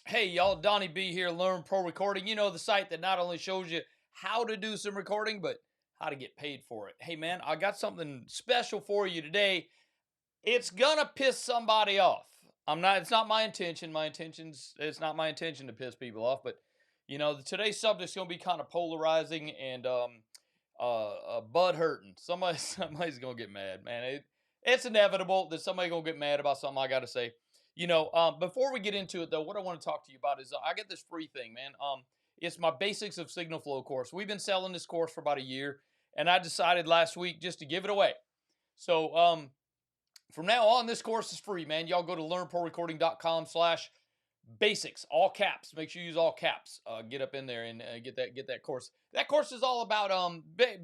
Hey, y'all, Donnie B here, Learn Pro Recording. You know, the site that not only shows you how to do some recording, but how to get paid for it. Hey, man, I got something special for you today. It's gonna piss somebody off. It's not my intention. It's not my intention to piss people off, but today's subject's gonna be kind of polarizing and butt hurting. Somebody's gonna get mad, man. It's inevitable that somebody's gonna get mad about something I got to say. Before we get into it, though, what I want to talk to you about is I get this free thing, man. It's my Basics of Signal Flow course. We've been selling this course for about a year, and I decided last week just to give it away. So from now on, this course is free, man. Y'all go to learnprorecording.com/basics, all caps. Make sure you use all caps. Get up in there and get that course. That course is all about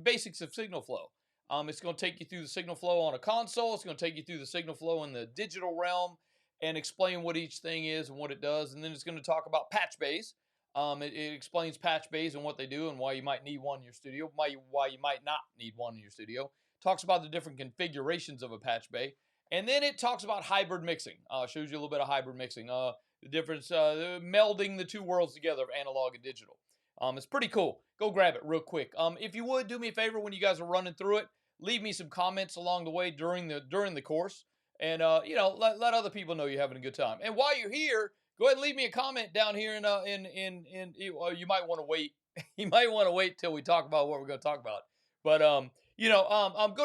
basics of signal flow. It's going to take you through the signal flow on a console. It's going to take you through the signal flow in the digital realm and explain what each thing is and what it does. And then it's going to talk about patch bays. It explains patch bays and what they do and why you might need one in your studio, why you might not need one in your studio. Talks about the different configurations of a patch bay. And then it talks about hybrid mixing. Shows you a little bit of hybrid mixing. The difference, melding the two worlds together of analog and digital. It's pretty cool. Go grab it real quick. If you would, do me a favor when you guys are running through it, leave me some comments along the way during the course. And, let other people know you're having a good time. And while you're here, go ahead and leave me a comment down here. You might want to wait. You might want to wait till we talk about what we're going to talk about. But, go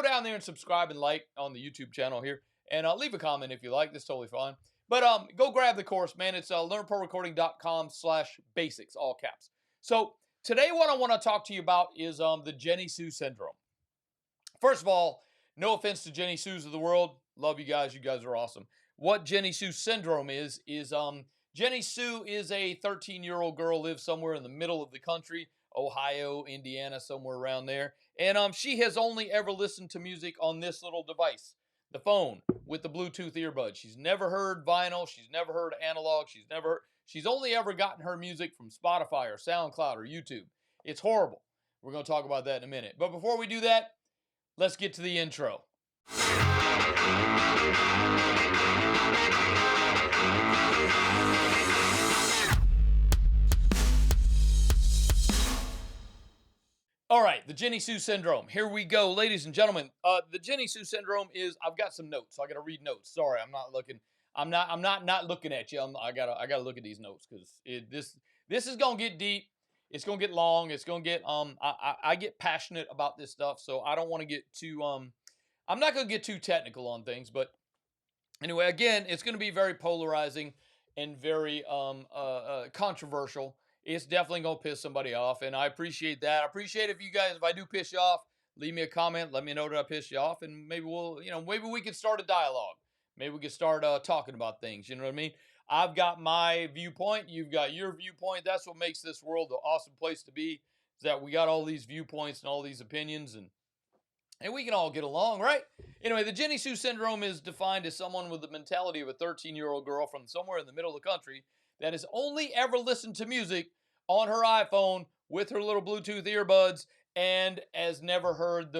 down there and subscribe and like on the YouTube channel here. And leave a comment if you like. That's totally fine. But go grab the course, man. It's learnprorecording.com/basics, all caps. So today what I want to talk to you about is the Jenny Sue syndrome. First of all, no offense to Jenny Sues of the world. Love you guys. You guys are awesome. What Jenny Sue syndrome is Jenny Sue is a 13-year-old girl, lives somewhere in the middle of the country, Ohio, Indiana, somewhere around there. And she has only ever listened to music on this little device, the phone with the Bluetooth earbud. She's never heard vinyl. She's never heard analog. She's only ever gotten her music from Spotify or SoundCloud or YouTube. It's horrible. We're going to talk about that in a minute. But before we do that, let's get to the intro. All right, the Jenny Sue syndrome. Here we go, ladies and gentlemen. The Jenny Sue syndrome is. I've got some notes, so I got to read notes. Sorry, I'm not looking. I'm not looking at you. I gotta look at these notes because this is gonna get deep. It's gonna get long. It's gonna get I get passionate about this stuff, so I don't want to get too I'm not gonna get too technical on things, but anyway, again, it's gonna be very polarizing and very controversial. It's definitely going to piss somebody off, and I appreciate that. I appreciate if I do piss you off, leave me a comment, let me know that I pissed you off, and maybe maybe we can start a dialogue. Maybe we can start talking about things, you know what I mean? I've got my viewpoint, you've got your viewpoint. That's what makes this world an awesome place to be, is that we got all these viewpoints and all these opinions, and we can all get along, right? Anyway, the Jenny Sue syndrome is defined as someone with the mentality of a 13-year-old girl from somewhere in the middle of the country that has only ever listened to music on her iPhone with her little Bluetooth earbuds and has never heard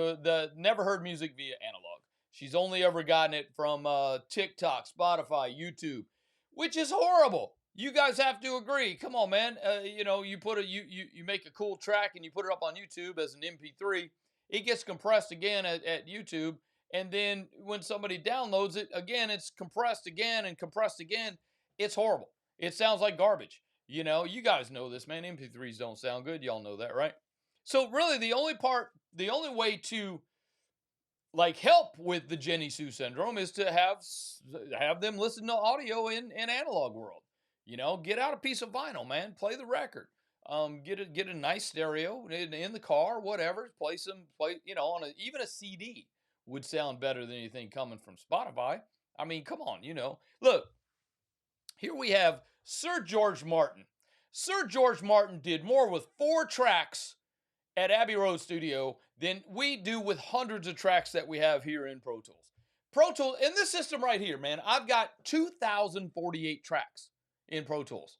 never heard music via analog. She's only ever gotten it from TikTok, Spotify, YouTube, which is horrible. You guys have to agree. Come on, man. You put you make a cool track and you put it up on YouTube as an MP3. It gets compressed again at YouTube, and then when somebody downloads it again, it's compressed again and compressed again. It's horrible. It sounds like garbage. You guys know this, man. MP3s don't sound good. Y'all know that, right? So really the only way to help with the Jenny Sue syndrome is to have them listen to audio in analog world. Get out a piece of vinyl, man. Play the record. Get a nice stereo in the car, whatever. Play even a CD would sound better than anything coming from Spotify. I mean, come on, Look, here we have Sir George Martin. Sir George Martin did more with 4 tracks at Abbey Road Studio than we do with hundreds of tracks that we have here in Pro Tools. Pro Tools, in this system right here, man, I've got 2,048 tracks in Pro Tools.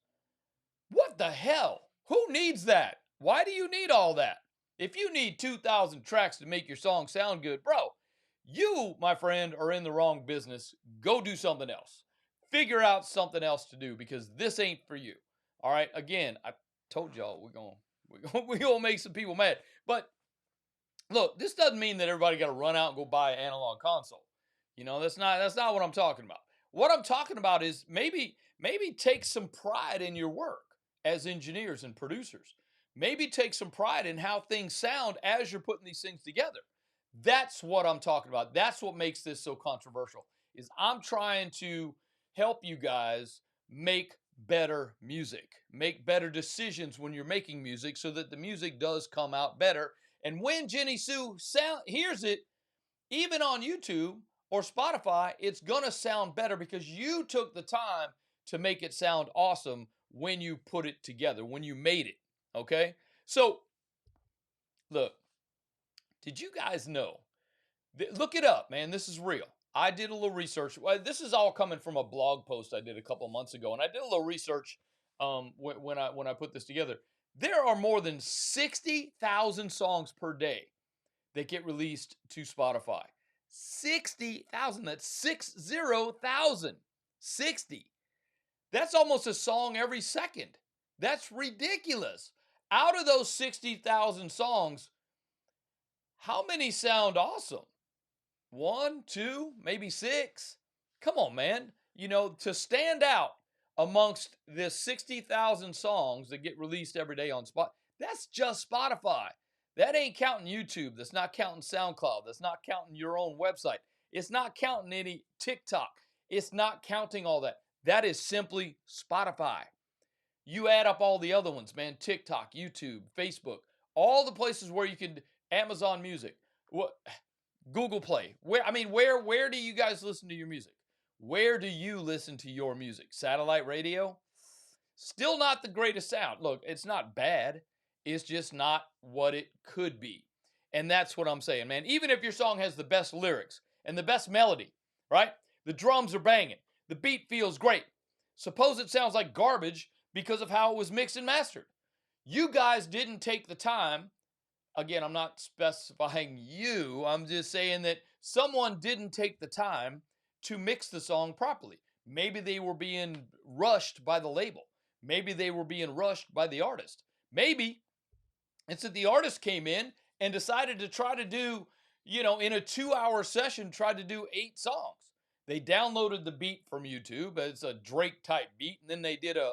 What the hell? Who needs that? Why do you need all that? If you need 2,000 tracks to make your song sound good, bro, you, my friend, are in the wrong business. Go do something else. Figure out something else to do because this ain't for you. All right. Again, I told y'all we're gonna make some people mad. But look, this doesn't mean that everybody got to run out and go buy an analog console. That's not what I'm talking about. What I'm talking about is maybe take some pride in your work as engineers and producers. Maybe take some pride in how things sound as you're putting these things together. That's what I'm talking about. That's what makes this so controversial. Is I'm trying to help you guys make better music, make better decisions when you're making music so that the music does come out better. And when Jenny Sue hears it, even on YouTube or Spotify, it's going to sound better because you took the time to make it sound awesome when you put it together, when you made it. Okay? So, look, did you guys know? Look it up, man. This is real. I did a little research. Well, this is all coming from a blog post I did a couple months ago, and I did a little research when I put this together. There are more than 60,000 songs per day that get released to Spotify. 60,000. That's 60,000. 60. That's almost a song every second. That's ridiculous. Out of those 60,000 songs, how many sound awesome? One, two, maybe six. Come on, man. To stand out amongst the 60,000 songs that get released every day on Spotify, that's just Spotify. That ain't counting YouTube. That's not counting SoundCloud. That's not counting your own website. It's not counting any TikTok. It's not counting all that. That is simply Spotify. You add up all the other ones, man. TikTok, YouTube, Facebook, all the places where you can, Amazon Music, what, Google Play. Where do you guys listen to your music? Where do you listen to your music? Satellite radio? Still not the greatest sound. Look, it's not bad. It's just not what it could be. And that's what I'm saying, man. Even if your song has the best lyrics and the best melody, right? The drums are banging. The beat feels great. Suppose it sounds like garbage because of how it was mixed and mastered. You guys didn't take the time. Again, I'm not specifying you. I'm just saying that someone didn't take the time to mix the song properly. Maybe they were being rushed by the label. Maybe they were being rushed by the artist. Maybe it's that the artist came in and decided to try to do, in a 2-hour session, tried to do 8 songs. They downloaded the beat from YouTube. It's a Drake type beat. And then they did a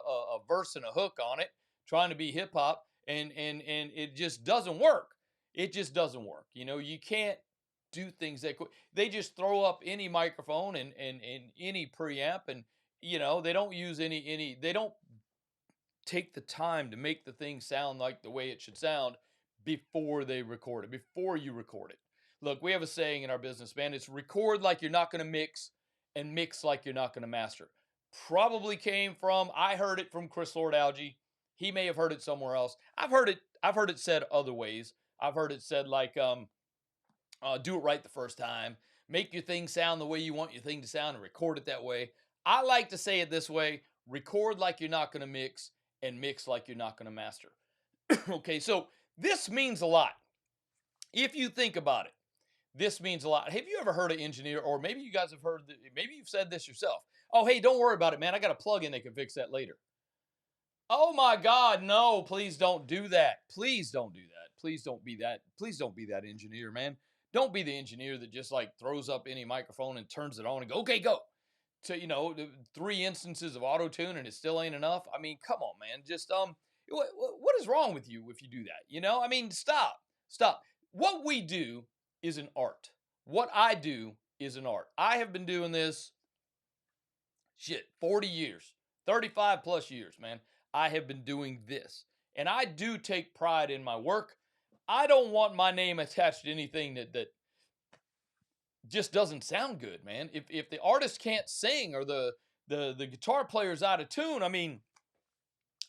verse and a hook on it, trying to be hip hop. And it just doesn't work. It just doesn't work. You can't do things that quick. They just throw up any microphone and any preamp, and they don't use they don't take the time to make the thing sound like the way it should sound before they record it, before you record it. Look, we have a saying in our business, man. It's record like you're not going to mix and mix like you're not going to master. Probably came from, I heard it from Chris Lord Algae. He may have heard it somewhere else. I've heard it said other ways. I've heard it said like, do it right the first time. Make your thing sound the way you want your thing to sound and record it that way. I like to say it this way: record like you're not going to mix and mix like you're not going to master. Okay, so this means a lot. If you think about it, this means a lot. Have you ever heard an engineer, or maybe you guys have heard, maybe you've said this yourself? Oh, hey, don't worry about it, man. I got a plug-in that can fix that later. Oh my God, no, please don't do that. Please don't do that. Please don't be that. Please don't be that engineer, man. Don't be the engineer that just like throws up any microphone and turns it on and go, okay, go. To 3 instances of auto tune and it still ain't enough. I mean, come on, man. Just what is wrong with you if you do that? I mean, stop. What we do is an art. What I do is an art. I have been doing this 40 years, 35 plus years, man. I have been doing this, and I do take pride in my work. I don't want my name attached to anything that just doesn't sound good, man. If the artist can't sing or the guitar player's out of tune, I mean,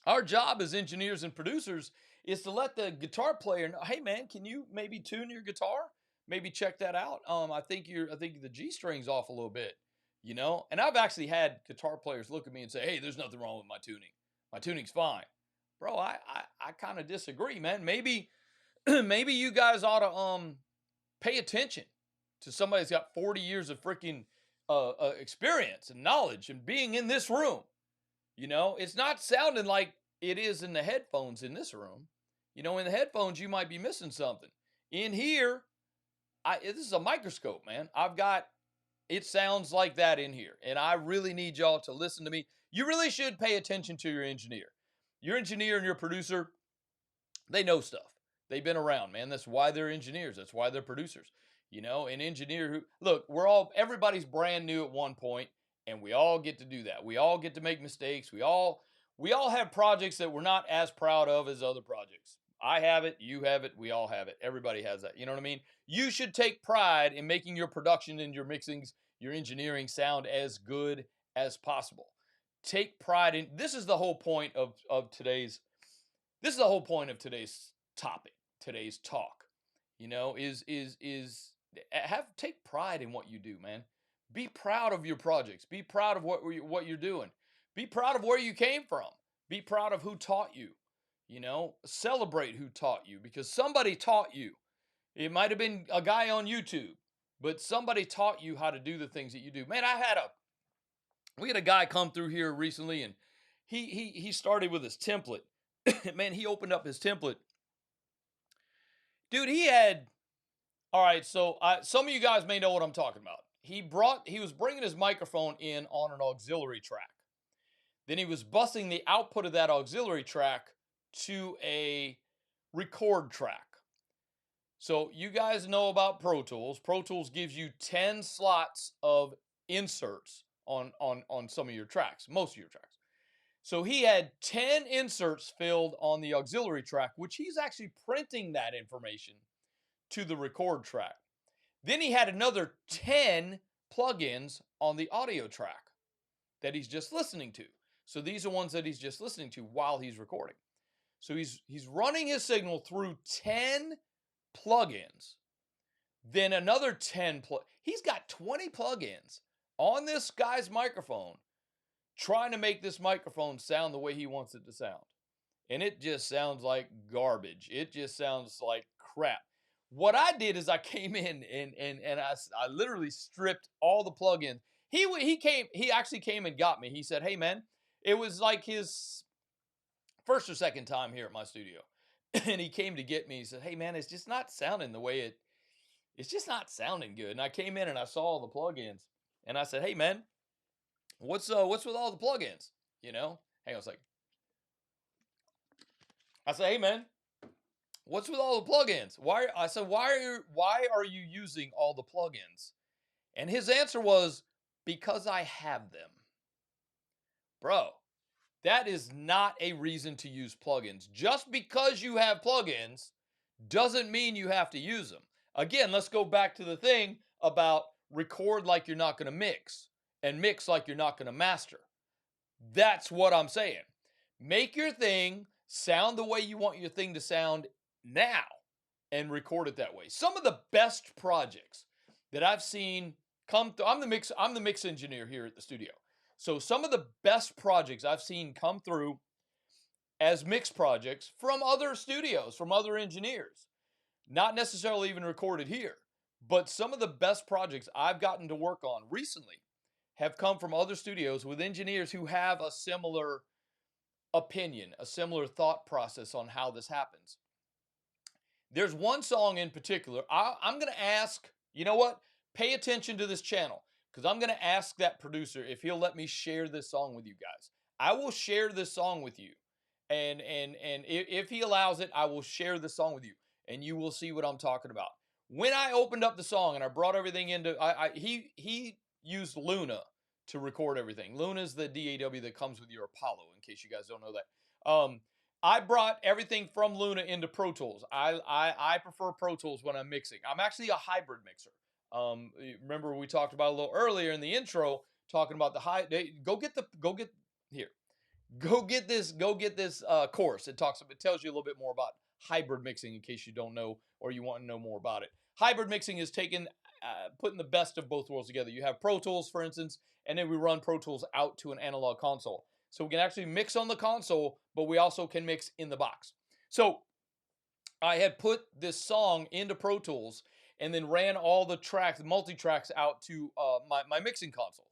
our job as engineers and producers is to let the guitar player know, hey man, can you maybe tune your guitar? Maybe check that out. I think the G string's off a little bit, And I've actually had guitar players look at me and say, hey, there's nothing wrong with my tuning. My tuning's fine. Bro, I kind of disagree, man. Maybe maybe you guys ought to pay attention to somebody that's got 40 years of freaking experience and knowledge and being in this room. It's not sounding like it is in the headphones in this room. You know, in the headphones, you might be missing something. In here, this is a microscope, man. It sounds like that in here. And I really need y'all to listen to me. You really should pay attention to your engineer. Your engineer and your producer, they know stuff. They've been around, man. That's why they're engineers. That's why they're producers. You know, an engineer who, look, everybody's brand new at one point, and we all get to do that. We all get to make mistakes. We all have projects that we're not as proud of as other projects. I have it, you have it, we all have it. Everybody has that. You know what I mean? You should take pride in making your production and your mixings, your engineering sound as good as possible. Take pride in this is the whole point of today's this is the whole point of today's topic, today's talk. You know, is take pride in what you do, man. Be proud of your projects. Be proud of what you're doing. Be proud of where you came from. Be proud of who taught you. You know, celebrate who taught you because somebody taught you. It might have been a guy on YouTube, but somebody taught you how to do the things that you do. Man, we had a guy come through here recently, and he started with his template. Man, he opened up his template. Dude, all right, so some of you guys may know what I'm talking about. He was bringing his microphone in on an auxiliary track. Then he was busing the output of that auxiliary track to a record track. So you guys know about Pro Tools. Pro Tools gives you 10 slots of inserts on some of your tracks, most of your tracks. So he had 10 inserts filled on the auxiliary track, which he's actually printing that information to the record track. Then he had another 10 plugins on the audio track that he's just listening to. So these are ones that he's just listening to while he's recording. So he's running his signal through 10 plugins. Then another 10 he's got 20 plugins on this guy's microphone trying to make this microphone sound the way he wants it to sound. And it just sounds like garbage. It just sounds like crap. What I did is I came in and I literally stripped all the plugins. He actually came and got me. He said, "Hey man," it was like his first or second time here at my studio. And he came to get me. He said, "Hey man, it's just not sounding the way it's just not sounding good." And I came in and I saw all the plugins. And I said, "Hey man, what's with all the plugins?" You know? Hang on a second. I said, "Hey man, what's with all the plugins? Why are you using all the plugins?" And his answer was, "Because I have them." Bro, that is not a reason to use plugins. Just because you have plugins doesn't mean you have to use them. Again, let's go back to the thing about record like you're not going to mix and mix like you're not going to master. That's what I'm saying. Make your thing sound the way you want your thing to sound now and record it that way. Some of the best projects that I've seen come through, I'm the mix engineer here at the studio. So some of the best projects I've seen come through as mix projects from other studios, from other engineers, not necessarily even recorded here, but some of the best projects I've gotten to work on recently have come from other studios with engineers who have a similar opinion, a similar thought process on how this happens. There's one song in particular. I'm going to ask, you know what? Pay attention to this channel because I'm going to ask that producer if he'll let me share this song with you guys. I will share this song with you. And if he allows it, I will share the song with you and you will see what I'm talking about. When I opened up the song and I brought everything into he used Luna to record everything. Luna is the DAW that comes with your Apollo, in case you guys don't know that. I brought everything from Luna into Pro Tools. I prefer Pro Tools when I'm mixing. I'm actually a hybrid mixer. Remember we talked about a little earlier in the intro, talking about go get this course. It tells you a little bit more about hybrid mixing in case you don't know or you want to know more about it. Hybrid mixing is putting the best of both worlds together. You have Pro Tools, for instance, and then we run Pro Tools out to an analog console. So we can actually mix on the console, but we also can mix in the box. So I had put this song into Pro Tools and then ran all the tracks, multi-tracks out to my mixing console.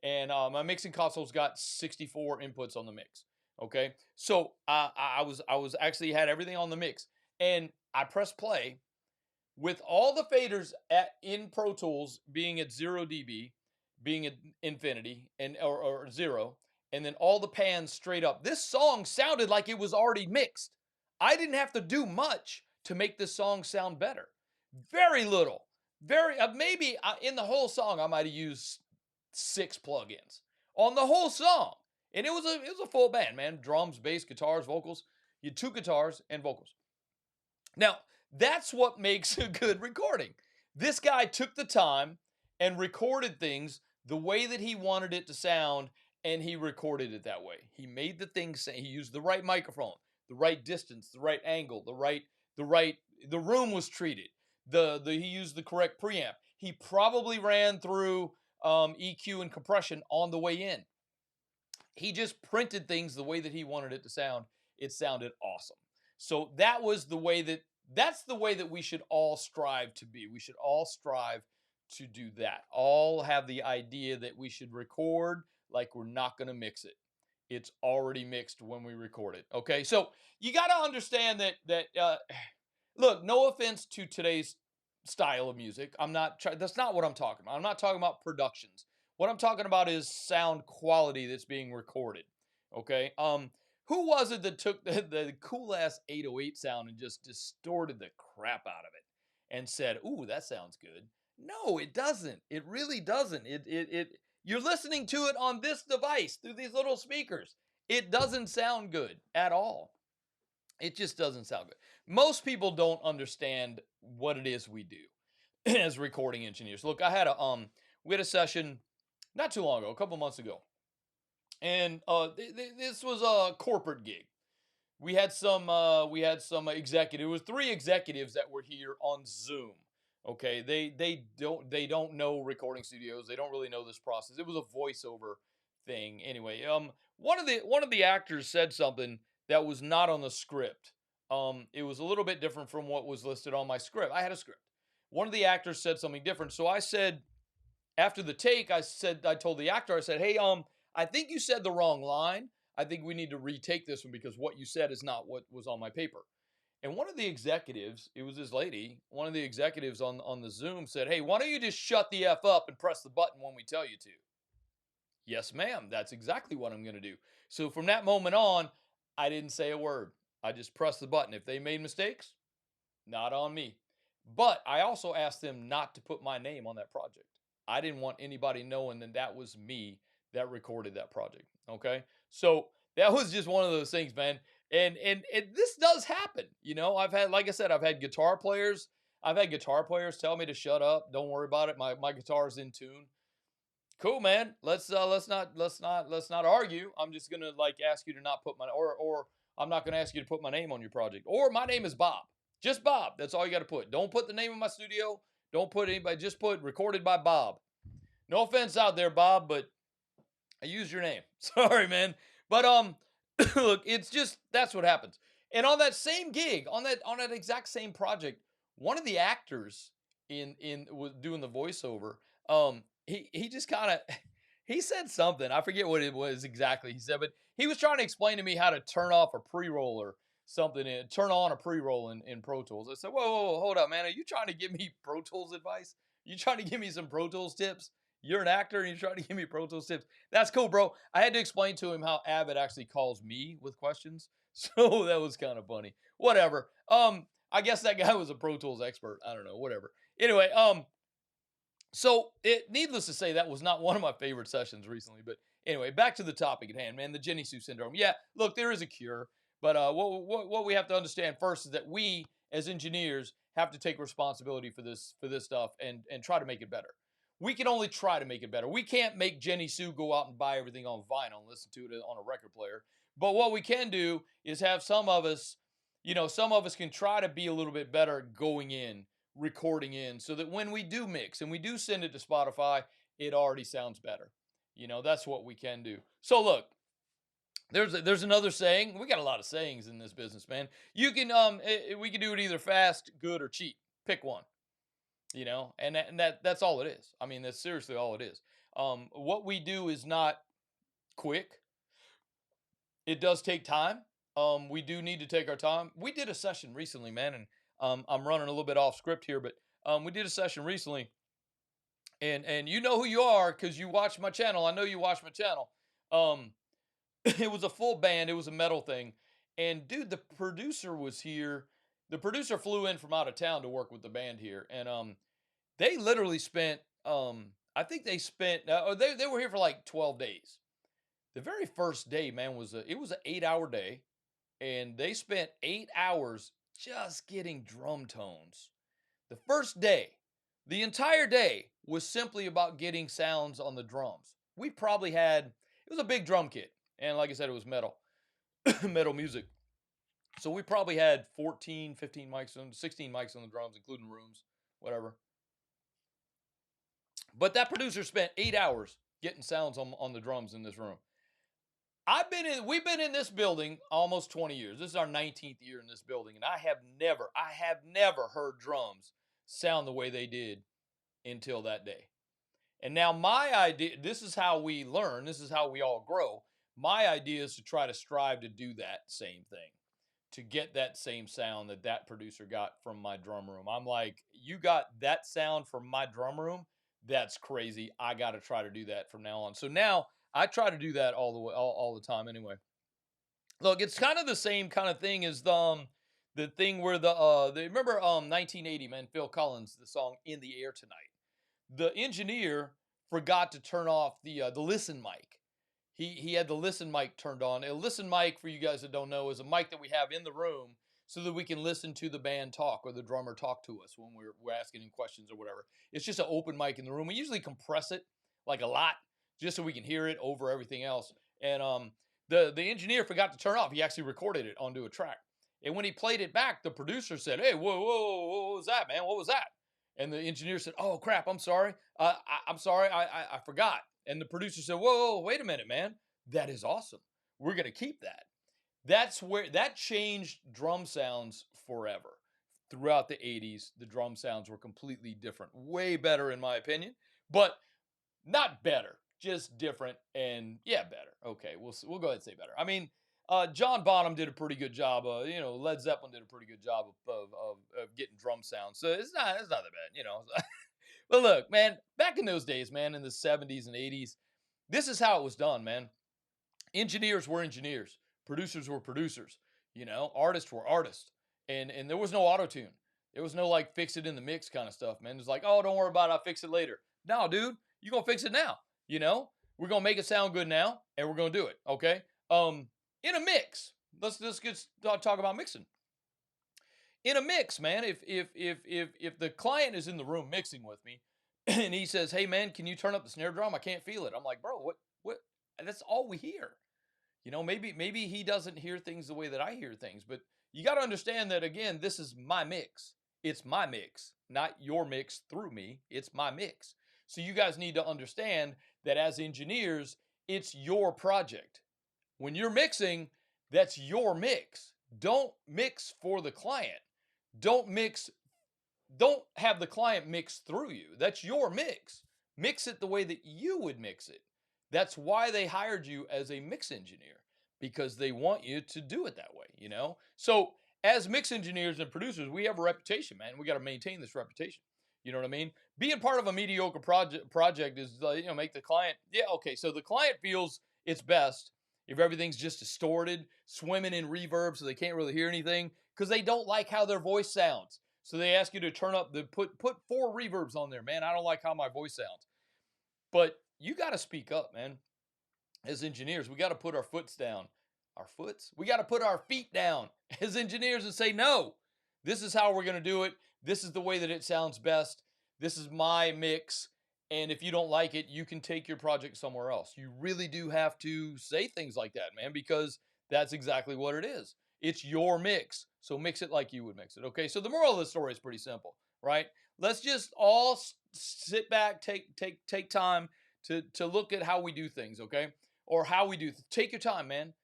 And my mixing console's got 64 inputs on the mix. Okay, so I was actually had everything on the mix, and I pressed play with all the faders at in Pro Tools being at 0 dB, being at infinity and or zero, and then all the pans straight up. This song sounded like it was already mixed. I didn't have to do much to make this song sound better. Very little. Very maybe in the whole song I might have used 6 plugins on the whole song, and it was a full band, man. Drums, bass, guitars, vocals. You had 2 guitars and vocals. Now, that's what makes a good recording. This guy took the time and recorded things the way that he wanted it to sound, and he recorded it that way. He made the thing say he used the right microphone, the right distance, the right angle, the room was treated. The he used the correct preamp. He probably ran through EQ and compression on the way in. He just printed things the way that he wanted it to sound. It sounded awesome. So that's the way that we should all strive to be. We should all strive to do that. All have the idea that we should record like we're not going to mix it. It's already mixed when we record it. Okay? So, you got to understand that look, no offense to today's style of music. That's not what I'm talking about. I'm not talking about productions. What I'm talking about is sound quality that's being recorded. Okay? Who was it that took the cool ass 808 sound and just distorted the crap out of it and said, "Ooh, that sounds good"? No, it doesn't. It really doesn't. It you're listening to it on this device through these little speakers. It doesn't sound good at all. It just doesn't sound good. Most people don't understand what it is we do as recording engineers. Look, we had a session not too long ago, a couple months ago, and this was a corporate gig. We had some executive. It was 3 executives that were here on Zoom. Okay, they don't know recording studios. They don't really know this process. It was a voiceover thing. Anyway, one of the actors said something that was not on the script. It was a little bit different from what was listed on my script. I had a script. One of the actors said something different, so I said after the take, I told the actor, I said, "Hey, I think you said the wrong line. I think we need to retake this one because what you said is not what was on my paper." And one of the executives, it was this lady, one of the executives on the Zoom said, "Hey, why don't you just shut the F up and press the button when we tell you to?" Yes, ma'am. That's exactly what I'm going to do. So from that moment on, I didn't say a word. I just pressed the button. If they made mistakes, not on me. But I also asked them not to put my name on that project. I didn't want anybody knowing that that was me that recorded that project. Okay. So that was just one of those things, man. And this does happen. I've had, like I said, I've had guitar players. I've had guitar players tell me to shut up. Don't worry about it. My guitar's in tune. Cool, man. Let's not argue. I'm just gonna like ask you to not put my or I'm not gonna ask you to put my name on your project. Or my name is Bob. Just Bob. That's all you got to put. Don't put the name of my studio. Don't put anybody. Just put recorded by Bob. No offense out there, Bob, but I used your name. Sorry, man. But look, it's just that's what happens. And on that same gig, on that exact same project, one of the actors in was doing the voiceover. He just kind of he said something. I forget what it was exactly he said, but he was trying to explain to me how to turn off a pre-roll or something and turn on a pre-roll in Pro Tools. I said, whoa, whoa, whoa, hold up, man. Are you trying to give me Pro Tools advice? You trying to give me some Pro Tools tips? You're an actor and you're trying to give me Pro Tools tips. That's cool, bro. I had to explain to him how Avid actually calls me with questions. So that was kind of funny. Whatever. I guess that guy was a Pro Tools expert. I don't know. Whatever. Anyway, so needless to say, that was not one of my favorite sessions recently. But anyway, back to the topic at hand, man. The Jenny Sue syndrome. Yeah, look, there is a cure, but what we have to understand first is that we as engineers have to take responsibility for this stuff and try to make it better. We can only try to make it better. We can't make Jenny Sue go out and buy everything on vinyl and listen to it on a record player. But what we can do is have some of us can try to be a little bit better going in recording in so that when we do mix and we do send it to Spotify, it already sounds better. That's what we can do. So look, there's another saying. We got a lot of sayings in this business, man. You can we can do it either fast, good, or cheap. Pick one. And that's all it is. I mean, that's seriously all it is. What we do is not quick. It does take time. We do need to take our time. We did a session recently, man, and I'm running a little bit off script here, but we did a session recently, and you know who you are because you watch my channel. I know you watch my channel. Um, it was a full band. It was a metal thing, and dude, the producer was here. The producer flew in from out of town to work with the band here, and they literally spent I think they spent they were here for like 12 days. The very first day, man, it was an 8-hour day, and they spent 8 hours just getting drum tones. The first day, the entire day was simply about getting sounds on the drums. We probably had it was a big drum kit, and like I said, it was metal, metal music. So we probably had 14, 15 mics on 16 mics on the drums, including rooms, whatever. But that producer spent 8 hours getting sounds on the drums in this room. We've been in this building almost 20 years. This is our 19th year in this building, and I have never heard drums sound the way they did until that day. And now my idea, this is how we learn, this is how we all grow. My idea is to try to strive to do that same thing, to get that same sound that that producer got from my drum room. I'm like, you got that sound from my drum room? That's crazy. I got to try to do that from now on. So now I try to do that all the way, all the time anyway. Look, it's kind of the same kind of thing as the thing where they remember 1980, man, Phil Collins, the song In the Air Tonight. The engineer forgot to turn off the listen mic. He had the listen mic turned on. A listen mic, for you guys that don't know, is a mic that we have in the room so that we can listen to the band talk or the drummer talk to us when we're asking him questions or whatever. It's just an open mic in the room. We usually compress it like a lot just so we can hear it over everything else. And the engineer forgot to turn off. He actually recorded it onto a track. And when he played it back, the producer said, "Hey, whoa, what was that, man? What was that?" And the engineer said, "Oh crap, I'm sorry. I'm sorry, I forgot." And the producer said, "Whoa, wait a minute, man. That is awesome. We're gonna keep that." That's where that changed drum sounds forever. Throughout the 80s, the drum sounds were completely different. Way better, in my opinion, but not better, just different and yeah, better. Okay, we'll go ahead and say better. I mean, John Bonham did a pretty good job. Led Zeppelin did a pretty good job of getting drum sounds. So it's not that bad. But look, man, back in those days, man, in the 70s and 80s, this is how it was done, man. Engineers were engineers, producers were producers, artists were artists. And there was no auto tune. There was no like fix it in the mix kind of stuff, man. It's like, oh, don't worry about it, I'll fix it later. No, dude, you're gonna fix it now. We're gonna make it sound good now, and we're gonna do it. Okay. In a mix. Let's get talk about mixing. In a mix, man, if the client is in the room mixing with me and he says, "Hey man, can you turn up the snare drum? I can't feel it." I'm like, "Bro, what that's all we hear." Maybe he doesn't hear things the way that I hear things, but you got to understand that again, this is my mix. It's my mix, not your mix through me. It's my mix. So you guys need to understand that as engineers, it's your project. When you're mixing, that's your mix. Don't mix for the client. Don't mix, don't have the client mix through you. That's your mix. Mix it the way that you would mix it. That's why they hired you as a mix engineer, because they want you to do it that way. So as mix engineers and producers, we have a reputation, man. We got to maintain this reputation. You know what I mean? Being part of a mediocre project is, make the client, yeah, okay. So the client feels it's best if everything's just distorted, swimming in reverb so they can't really hear anything because they don't like how their voice sounds. So they ask you to turn up put 4 reverbs on there, man. I don't like how my voice sounds. But you got to speak up, man. As engineers, we got to put our foots down. Our foots? We got to put our feet down as engineers and say, no, this is how we're going to do it. This is the way that it sounds best. This is my mix. And if you don't like it, you can take your project somewhere else. You really do have to say things like that, man, because that's exactly what it is. It's your mix. So mix it like you would mix it. Okay. So the moral of the story is pretty simple, right? Let's just all sit back, take time to look at how we do things, okay? Or how we do. Take your time, man.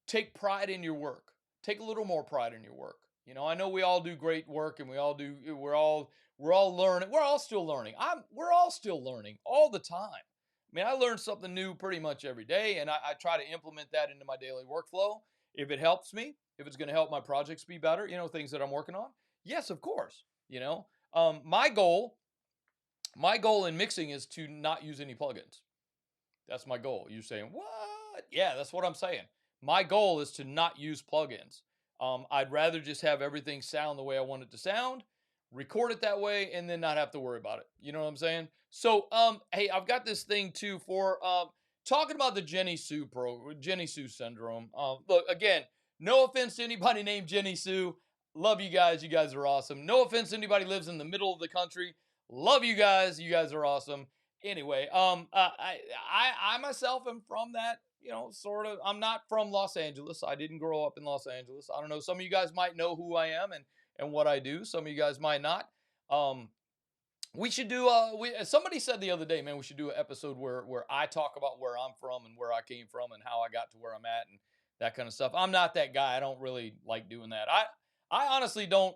Take pride in your work. Take a little more pride in your work. I know we all do great work, and we're all learning. We're all still learning. We're all still learning all the time. I mean, I learn something new pretty much every day, and I try to implement that into my daily workflow. If it helps me, if it's going to help my projects be better, things that I'm working on, yes, of course. My goal in mixing is to not use any plugins. That's my goal. You're saying, what? Yeah, that's what I'm saying. My goal is to not use plugins. I'd rather just have everything sound the way I want it to sound, record it that way, and then not have to worry about it. You know what I'm saying? So, hey, I've got this thing too for talking about the Jenny Sue syndrome. Look, again, no offense to anybody named Jenny Sue. Love you guys. You guys are awesome. No offense to anybody who lives in the middle of the country. Love you guys. You guys are awesome. Anyway, I myself am from that, sort of. I'm not from Los Angeles. I didn't grow up in Los Angeles. I don't know. Some of you guys might know who I am and what I do. Some of you guys might not. We should do somebody said the other day, man, we should do an episode where I talk about where I'm from and where I came from and how I got to where I'm at and that kind of stuff. I'm not that guy. I don't really like doing that. I honestly don't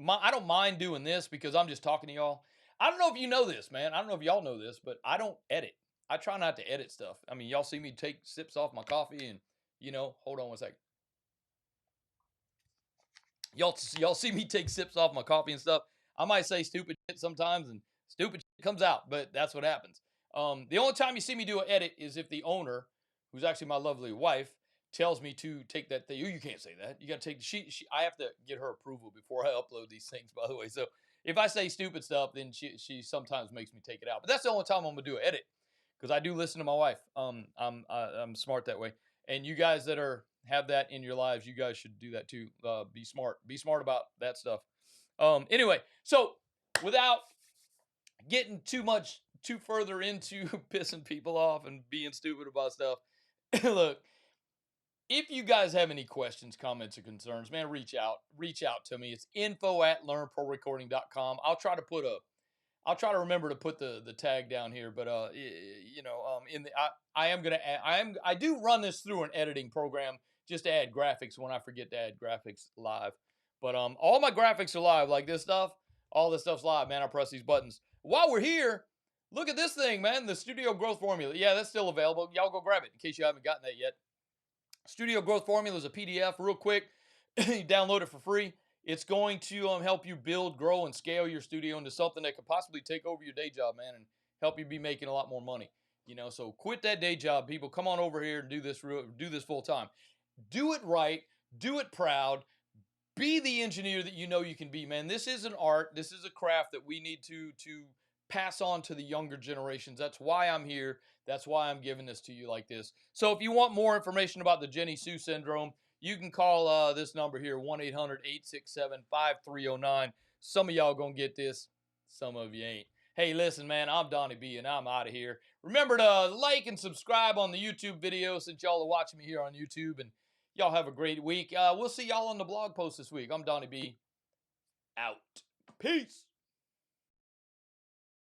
I don't mind doing this because I'm just talking to y'all. I don't know if you know this, man. I don't know if y'all know this, but I don't edit. I try not to edit stuff. I mean, y'all see me take sips off my coffee and, hold on one second. Y'all see me take sips off my coffee and stuff. I might say stupid shit sometimes and stupid shit comes out, but that's what happens. The only time you see me do an edit is if the owner, who's actually my lovely wife, tells me to take that thing. You can't say that. You got to take I have to get her approval before I upload these things, by the way. So if I say stupid stuff, then she sometimes makes me take it out. But that's the only time I'm gonna do an edit because I do listen to my wife. I'm smart that way. And you guys that have that in your lives, you guys should do that too. Be smart. Be smart about that stuff. Anyway, so without getting too further into pissing people off and being stupid about stuff, look, if you guys have any questions, comments, or concerns, man, reach out to me. It's info@learnprorecording.com. I'll try to remember to put the tag down here, but I do run this through an editing program just to add graphics when I forget to add graphics live. But all my graphics are live, like this stuff. All this stuff's live, man. I press these buttons. While we're here, look at this thing, man. The Studio Growth Formula. Yeah, that's still available. Y'all go grab it in case you haven't gotten that yet. Studio Growth Formula is a PDF, real quick. You download it for free. It's going to help you build, grow, and scale your studio into something that could possibly take over your day job, man, and help you be making a lot more money. So quit that day job, people. Come on over here and do this full time. Do it right. Do it proud. Be the engineer that you know you can be, man. This is an art. This is a craft that we need to pass on to the younger generations. That's why I'm here. That's why I'm giving this to you like this. So if you want more information about the Jenny Sue syndrome, you can call this number here, 1-800-867-5309. Some of y'all gonna get this. Some of you ain't. Hey, listen, man, I'm Donnie B, and I'm out of here. Remember to like and subscribe on the YouTube video since y'all are watching me here on YouTube, and y'all have a great week. We'll see y'all on the blog post this week. I'm Donnie B. Out. Peace.